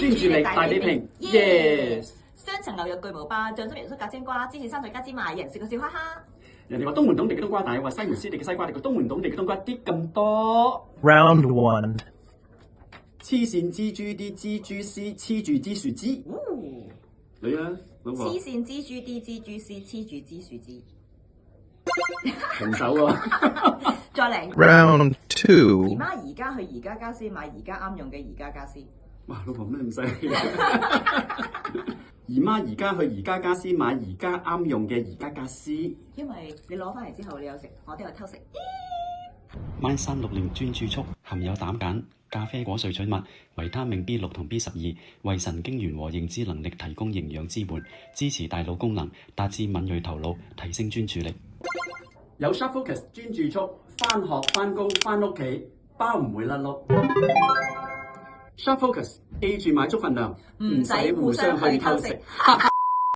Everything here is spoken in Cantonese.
專注力大比拼 ，yes！雙層牛肉巨無霸，醬汁鹽酥格蒸瓜，芝士生菜加芝麻，人食個笑哈哈。人哋話東門懂地嘅冬瓜大，話西門師弟嘅西瓜地，個東門懂地嘅冬瓜啲咁多。Round 1. 黐線蜘蛛啲蜘蛛絲黐住枝樹枝。你啊，老婆。黐線蜘蛛啲蜘蛛絲黐住枝樹枝。平手喎。再嚟。Round 姨 2. 媽而家去宜家家私買宜家啱用嘅宜家家私。哇，老婆咩咁犀利？姨媽而家去宜家家私買宜家啱用嘅宜家家私。因為你攞翻嚟之後你有食，我都有偷食。MY 360專注速含有膽鹼、咖啡果萃取物、維他命 B6 同 B12，為神經元和認知能力提供營養支援，支持大腦功能，達至敏鋭頭腦，提升專注力。有 Sharp Focus 專注速，返學、返工、返屋企，包唔會甩碌。Sharp Focus 記住買足份量，唔使互相去偷食。